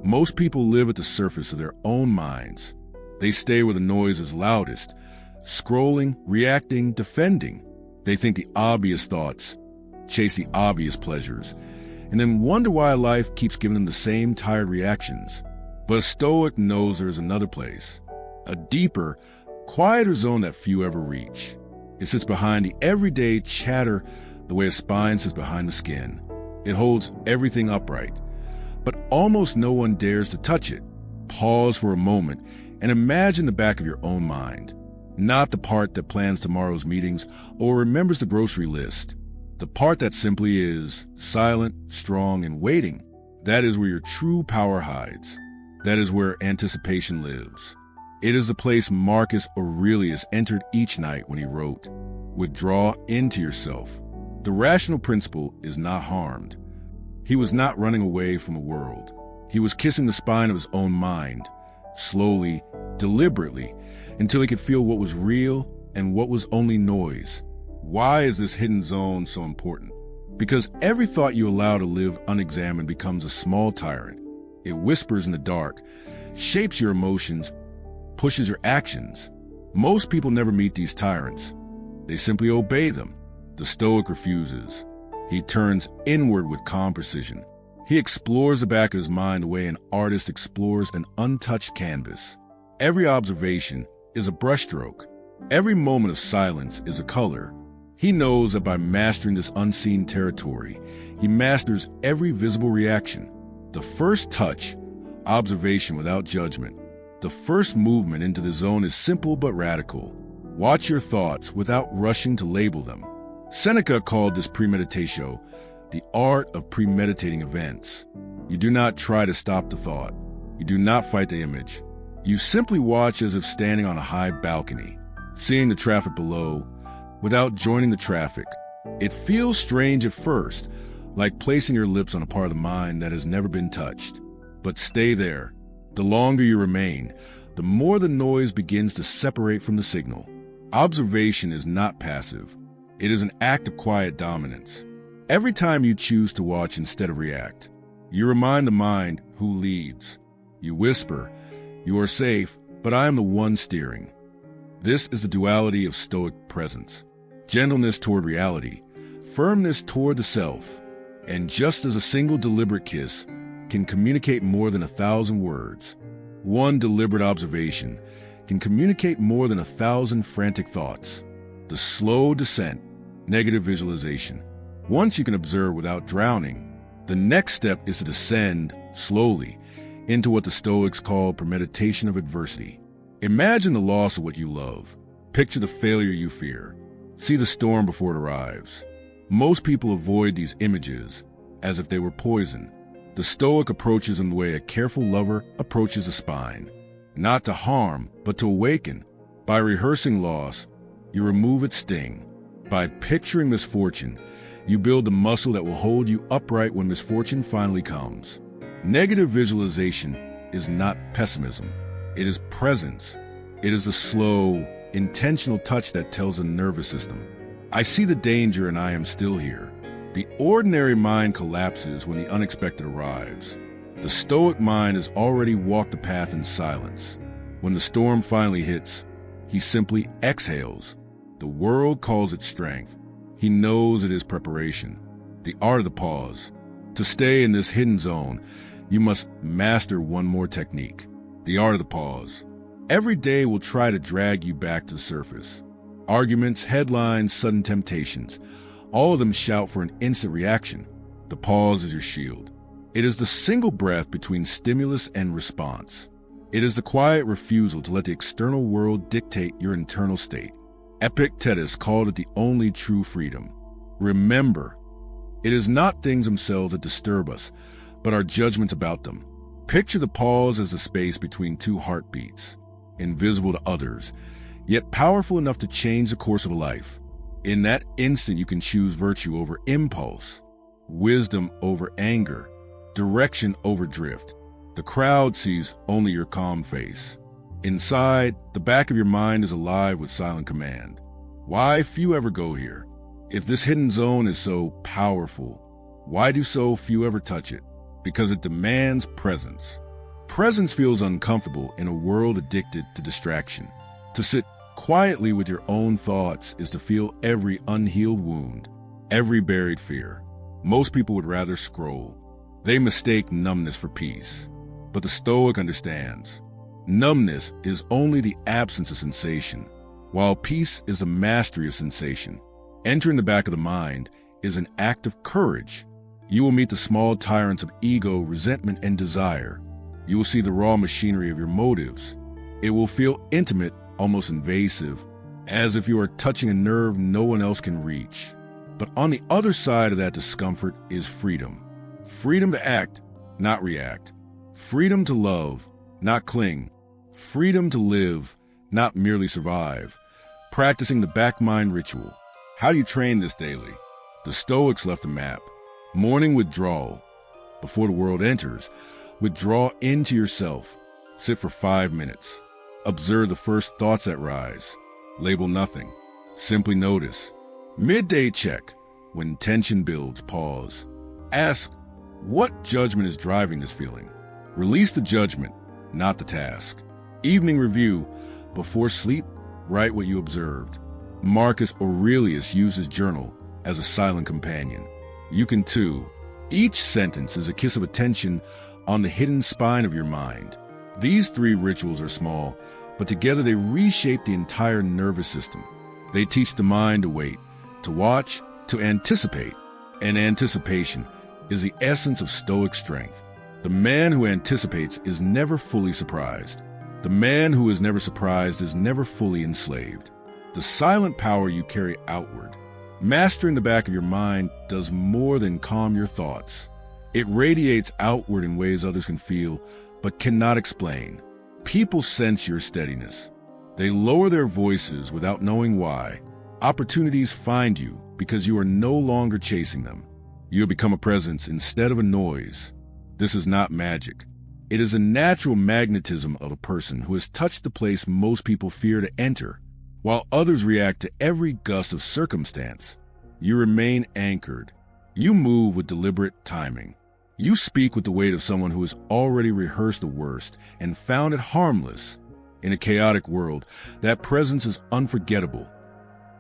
Most people live at the surface of their own minds. They stay where the noise is loudest, scrolling, reacting, defending. They think the obvious thoughts, chase the obvious pleasures, and then wonder why life keeps giving them the same tired reactions. But a Stoic knows there is another place, a deeper, quieter zone that few ever reach. It sits behind the everyday chatter the way a spine sits behind the skin. It holds everything upright, but almost no one dares to touch it. Pause for a moment and imagine the back of your own mind, not the part that plans tomorrow's meetings or remembers the grocery list. The part that simply is silent, strong, and waiting. That is where your true power hides. That is where anticipation lives. It is the place Marcus Aurelius entered each night when he wrote, "Withdraw into yourself." The rational principle is not harmed. He was not running away from the world. He was kissing the spine of his own mind, slowly, deliberately, until he could feel what was real and what was only noise. Why is this hidden zone so important? Because every thought you allow to live unexamined becomes a small tyrant. It whispers in the dark, shapes your emotions, pushes your actions. Most people never meet these tyrants. They simply obey them. The Stoic refuses. He turns inward with calm precision. He explores the back of his mind the way an artist explores an untouched canvas. Every observation is a brushstroke. Every moment of silence is a color. He knows that by mastering this unseen territory, he masters every visible reaction. The first touch, observation without judgment. The first movement into the zone is simple but radical. Watch your thoughts without rushing to label them. Seneca called this premeditatio the art of premeditating events. You do not try to stop the thought. You do not fight the image. You simply watch as if standing on a high balcony, seeing the traffic below, without joining the traffic. It feels strange at first, like placing your lips on a part of the mind that has never been touched. But stay there. The longer you remain, the more the noise begins to separate from the signal. Observation is not passive. It is an act of quiet dominance. Every time you choose to watch instead of react, you remind the mind who leads. You whisper, "You are safe, but I am the one steering." This is the duality of Stoic presence. Gentleness toward reality, firmness toward the self. And just as a single deliberate kiss can communicate more than 1,000 words, one deliberate observation can communicate more than 1,000 frantic thoughts. The slow descent, negative visualization. Once you can observe without drowning, the next step is to descend slowly into what the Stoics call premeditation of adversity. Imagine the loss of what you love. Picture the failure you fear. See the storm before it arrives. Most people avoid these images as if they were poison. The Stoic approaches in the way a careful lover approaches a spine. Not to harm, but to awaken. By rehearsing loss, you remove its sting. By picturing misfortune, you build the muscle that will hold you upright when misfortune finally comes. Negative visualization is not pessimism. It is presence. It is a slow, intentional touch that tells the nervous system, "I see the danger and I am still here." The ordinary mind collapses when the unexpected arrives. The Stoic mind has already walked the path in silence. When the storm finally hits, he simply exhales. The world calls it strength. He knows it is preparation. The art of the pause. To stay in this hidden zone, you must master one more technique. The art of the pause. Every day will try to drag you back to the surface. Arguments, headlines, sudden temptations. All of them shout for an instant reaction. The pause is your shield. It is the single breath between stimulus and response. It is the quiet refusal to let the external world dictate your internal state. Epictetus called it the only true freedom. Remember, it is not things themselves that disturb us, but our judgment about them. Picture the pause as the space between two heartbeats, invisible to others, yet powerful enough to change the course of a life. In that instant, you can choose virtue over impulse, wisdom over anger, direction over drift. The crowd sees only your calm face. Inside, the back of your mind is alive with silent command. Why few ever go here? If this hidden zone is so powerful, why do so few ever touch it? Because it demands presence. Presence feels uncomfortable in a world addicted to distraction. To sit quietly with your own thoughts is to feel every unhealed wound, every buried fear. Most people would rather scroll. They mistake numbness for peace. But the Stoic understands. Numbness is only the absence of sensation, while peace is the mastery of sensation. Entering the back of the mind is an act of courage. You will meet the small tyrants of ego, resentment, and desire. You will see the raw machinery of your motives. It will feel intimate, almost invasive, as if you are touching a nerve no one else can reach. But on the other side of that discomfort is freedom. Freedom to act, not react. Freedom to love, not cling. Freedom to live, not merely survive. Practicing the back mind ritual. How do you train this daily? The Stoics left a map. Morning withdrawal. Before the world enters, withdraw into yourself. Sit for 5 minutes. Observe the first thoughts that rise. Label nothing. Simply notice. Midday check. When tension builds, pause. Ask, what judgment is driving this feeling? Release the judgment, not the task. Evening review. Before sleep, write what you observed. Marcus Aurelius used his journal as a silent companion. You can too. Each sentence is a kiss of attention on the hidden spine of your mind. These 3 rituals are small, but together they reshape the entire nervous system. They teach the mind to wait, to watch, to anticipate. And anticipation is the essence of Stoic strength. The man who anticipates is never fully surprised. The man who is never surprised is never fully enslaved. The silent power you carry outward. Mastering the back of your mind does more than calm your thoughts. It radiates outward in ways others can feel, but cannot explain. People sense your steadiness. They lower their voices without knowing why. Opportunities find you because you are no longer chasing them. You have become a presence instead of a noise. This is not magic. It is a natural magnetism of a person who has touched the place most people fear to enter. While others react to every gust of circumstance, you remain anchored. You move with deliberate timing. You speak with the weight of someone who has already rehearsed the worst and found it harmless. In a chaotic world, that presence is unforgettable.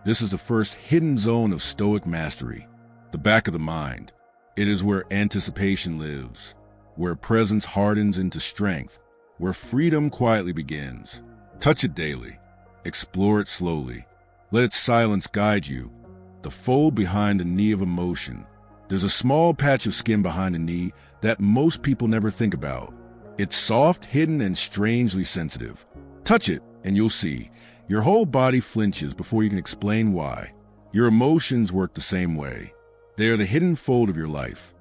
This is the first hidden zone of Stoic mastery, the back of the mind. It is where anticipation lives, where presence hardens into strength, where freedom quietly begins. Touch it daily. Explore it slowly. Let its silence guide you. The fold behind the knee of emotion. There's a small patch of skin behind the knee that most people never think about. It's soft, hidden, and strangely sensitive. Touch it, and you'll see. Your whole body flinches before you can explain why. Your emotions work the same way. They are the hidden fold of your life.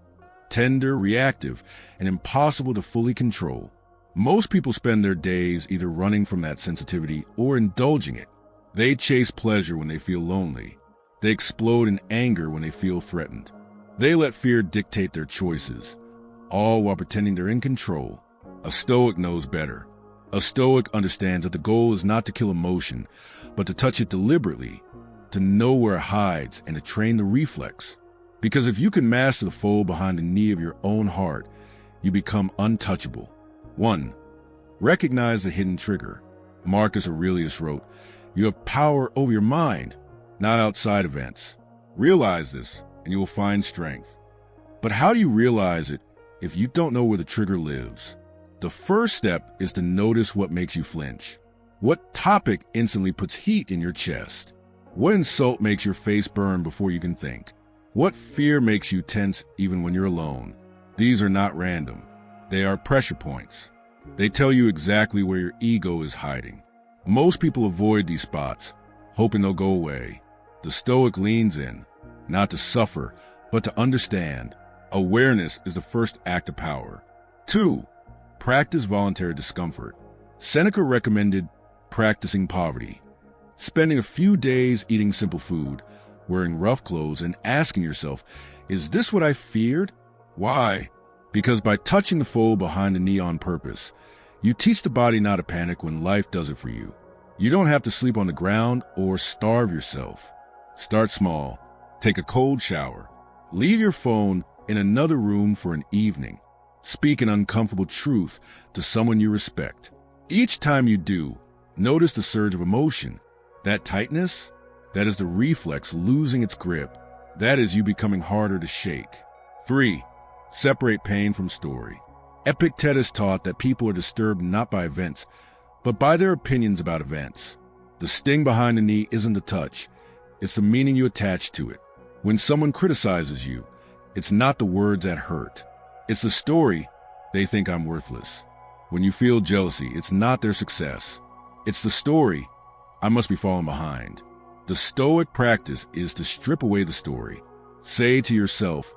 Tender, reactive, and impossible to fully control. Most people spend their days either running from that sensitivity or indulging it. They chase pleasure when they feel lonely. They explode in anger when they feel threatened. They let fear dictate their choices, all while pretending they're in control. A Stoic knows better. A Stoic understands that the goal is not to kill emotion, but to touch it deliberately, to know where it hides, and to train the reflex. Because if you can master the fold behind the knee of your own heart, you become untouchable. 1. Recognize the hidden trigger. Marcus Aurelius wrote, "You have power over your mind, not outside events." Realize this, and you will find strength. But how do you realize it if you don't know where the trigger lives? The first step is to notice what makes you flinch. What topic instantly puts heat in your chest? What insult makes your face burn before you can think? What fear makes you tense even when you're alone? These are not random. They are pressure points. They tell you exactly where your ego is hiding. Most people avoid these spots, hoping they'll go away. The Stoic leans in, not to suffer, but to understand. Awareness is the first act of power. 2. Practice voluntary discomfort. Seneca recommended practicing poverty, spending a few days eating simple food, wearing rough clothes, and asking yourself, is this what I feared? Why? Because by touching the fold behind the knee on purpose, you teach the body not to panic when life does it for you. You don't have to sleep on the ground or starve yourself. Start small. Take a cold shower. Leave your phone in another room for an evening. Speak an uncomfortable truth to someone you respect. Each time you do, notice the surge of emotion. That tightness, that is the reflex losing its grip. That is you becoming harder to shake. 3. Separate pain from story. Epictetus taught that people are disturbed not by events, but by their opinions about events. The sting behind the knee isn't the touch, it's the meaning you attach to it. When someone criticizes you, it's not the words that hurt. It's the story, they think I'm worthless. When you feel jealousy, it's not their success. It's the story, I must be falling behind. The Stoic practice is to strip away the story. Say to yourself,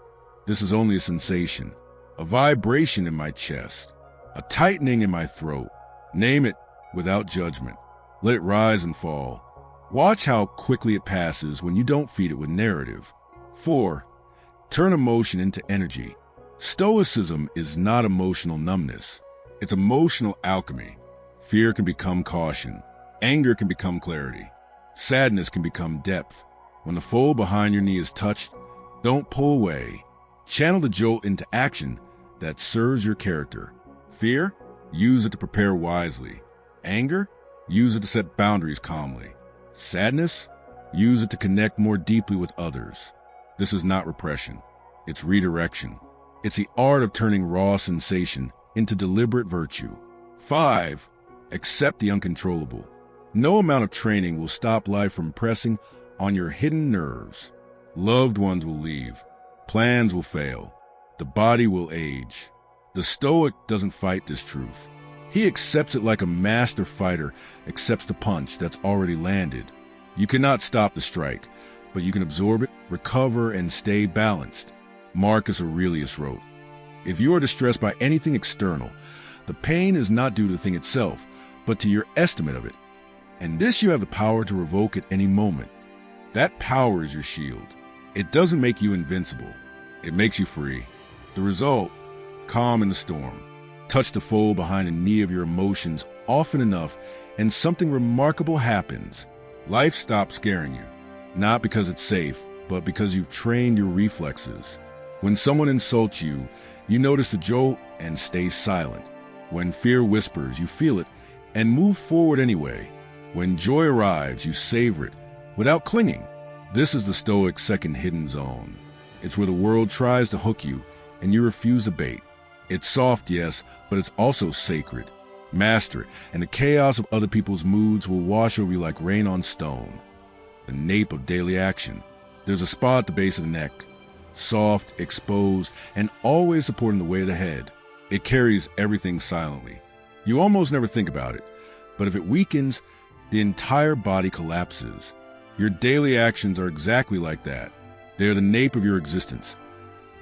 this is only a sensation, a vibration in my chest, a tightening in my throat. Name it without judgment. Let it rise and fall. Watch how quickly it passes when you don't feed it with narrative. 4. Turn emotion into energy. Stoicism is not emotional numbness. It's emotional alchemy. Fear can become caution. Anger can become clarity. Sadness can become depth. When the fold behind your knee is touched, don't pull away. Channel the jolt into action that serves your character. Fear? Use it to prepare wisely. Anger? Use it to set boundaries calmly. Sadness? Use it to connect more deeply with others. This is not repression. It's redirection. It's the art of turning raw sensation into deliberate virtue. 5. Accept the uncontrollable. No amount of training will stop life from pressing on your hidden nerves. Loved ones will leave. Plans will fail. The body will age. The Stoic doesn't fight this truth. He accepts it like a master fighter accepts the punch that's already landed. You cannot stop the strike, but you can absorb it, recover, and stay balanced. Marcus Aurelius wrote, "If you are distressed by anything external, the pain is not due to the thing itself, but to your estimate of it. And this you have the power to revoke at any moment. That power is your shield. It doesn't make you invincible. It makes you free. The result, calm in the storm. Touch the fold behind the knee of your emotions often enough, and something remarkable happens. Life stops scaring you, not because it's safe, but because you've trained your reflexes. When someone insults you, you notice the jolt and stay silent. When fear whispers, you feel it and move forward anyway. When joy arrives, you savor it without clinging. This is the Stoic second hidden zone. It's where the world tries to hook you and you refuse the bait. It's soft, yes, but it's also sacred. Master it, and the chaos of other people's moods will wash over you like rain on stone. The nape of daily action. There's a spot at the base of the neck, soft, exposed, and always supporting the weight of the head. It carries everything silently. You almost never think about it, but if it weakens, the entire body collapses. Your daily actions are exactly like that. They are the nape of your existence,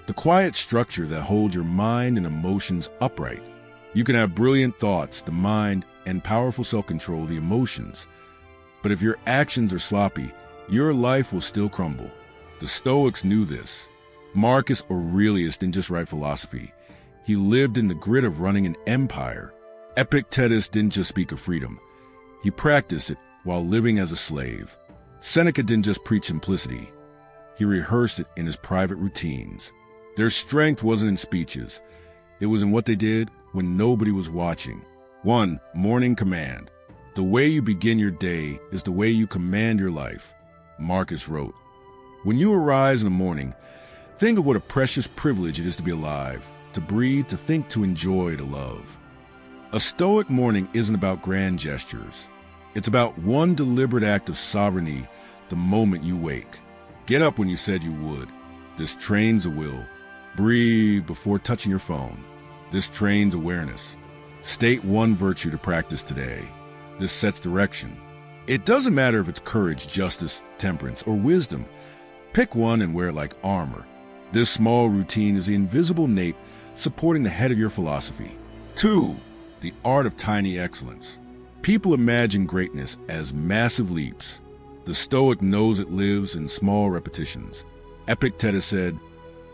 the quiet structure that holds your mind and emotions upright. You can have brilliant thoughts, the mind, and powerful self-control, the emotions. But if your actions are sloppy, your life will still crumble. The Stoics knew this. Marcus Aurelius didn't just write philosophy. He lived in the grit of running an empire. Epictetus didn't just speak of freedom. He practiced it while living as a slave. Seneca didn't just preach simplicity. He rehearsed it in his private routines. Their strength wasn't in speeches. It was in what they did when nobody was watching. 1. Morning command. The way you begin your day is the way you command your life. Marcus wrote, "When you arise in the morning, think of what a precious privilege it is to be alive, to breathe, to think, to enjoy, to love." A Stoic morning isn't about grand gestures. It's about one deliberate act of sovereignty the moment you wake. Get up when you said you would. This trains the will. Breathe before touching your phone. This trains awareness. State one virtue to practice today. This sets direction. It doesn't matter if it's courage, justice, temperance, or wisdom. Pick one and wear it like armor. This small routine is the invisible nape supporting the head of your philosophy. 2. The art of tiny excellence. People imagine greatness as massive leaps. The Stoic knows it lives in small repetitions. Epictetus said,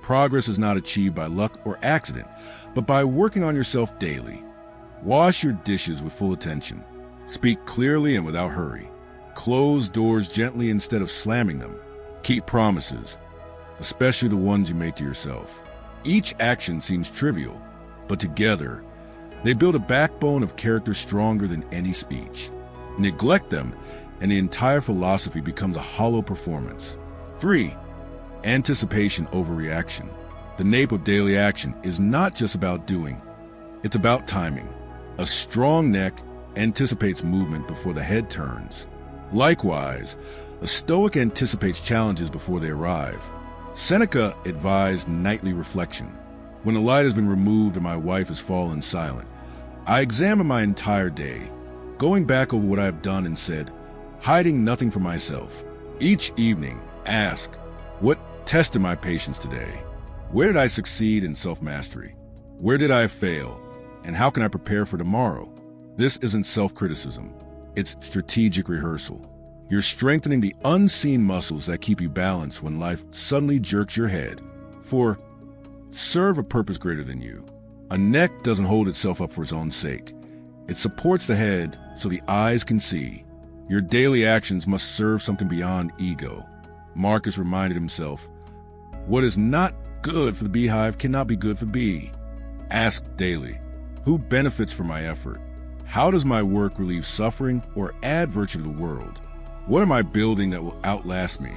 "Progress is not achieved by luck or accident, but by working on yourself daily." Wash your dishes with full attention. Speak clearly and without hurry. Close doors gently instead of slamming them. Keep promises, especially the ones you make to yourself. Each action seems trivial, but together, they build a backbone of character stronger than any speech. Neglect them, and the entire philosophy becomes a hollow performance. 3. Anticipation over reaction. The nape of daily action is not just about doing, it's about timing. A strong neck anticipates movement before the head turns. Likewise, a Stoic anticipates challenges before they arrive. Seneca advised nightly reflection. When the light has been removed and my wife has fallen silent, I examine my entire day, going back over what I have done and said, hiding nothing from myself. Each evening, ask, what tested my patience today? Where did I succeed in self-mastery? Where did I fail? And how can I prepare for tomorrow? This isn't self-criticism. It's strategic rehearsal. You're strengthening the unseen muscles that keep you balanced when life suddenly jerks your head. 4. Serve a purpose greater than you. A neck doesn't hold itself up for its own sake. It supports the head so the eyes can see. Your daily actions must serve something beyond ego. Marcus reminded himself, what is not good for the beehive cannot be good for bee. Ask daily, who benefits from my effort? How does my work relieve suffering or add virtue to the world? What am I building that will outlast me?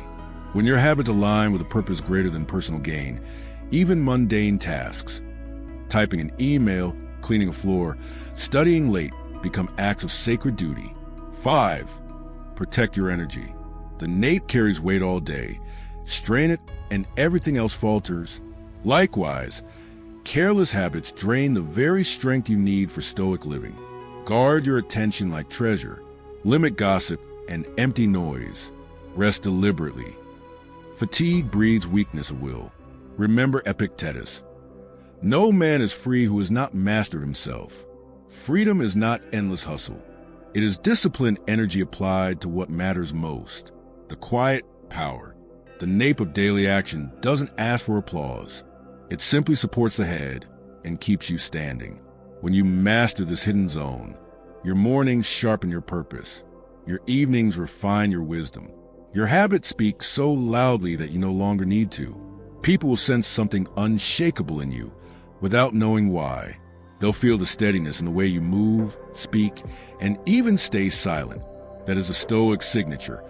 When your habits align with a purpose greater than personal gain, even mundane tasks, typing an email, cleaning a floor, studying late, become acts of sacred duty. 5. Protect your energy. The nape carries weight all day. Strain it, and everything else falters. Likewise, careless habits drain the very strength you need for Stoic living. Guard your attention like treasure. Limit gossip and empty noise. Rest deliberately. Fatigue breeds weakness of will. Remember Epictetus. No man is free who has not mastered himself. Freedom is not endless hustle. It is disciplined energy applied to what matters most. The quiet power. The nape of daily action doesn't ask for applause. It simply supports the head and keeps you standing. When you master this hidden zone, your mornings sharpen your purpose. Your evenings refine your wisdom. Your habits speak so loudly that you no longer need to. People will sense something unshakable in you without knowing why. They'll feel the steadiness in the way you move, speak, and even stay silent. That is a Stoic signature.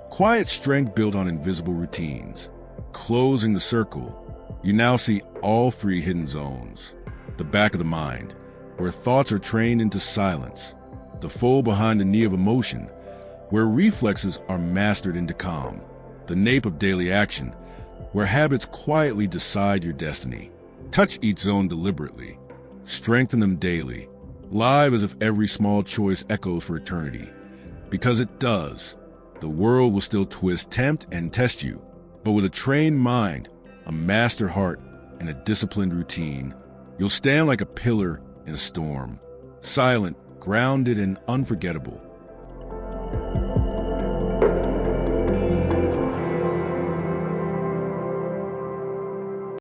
Quiet strength built on invisible routines. Closing the circle, you now see all 3 hidden zones. The back of the mind, where thoughts are trained into silence. The fold behind the knee of emotion, where reflexes are mastered into calm. The nape of daily action, where habits quietly decide your destiny. Touch each zone deliberately. Strengthen them daily. Live as if every small choice echoes for eternity. Because it does. The world will still twist, tempt, and test you. But with a trained mind, a master heart, and a disciplined routine, you'll stand like a pillar in a storm. Silent, grounded, and unforgettable.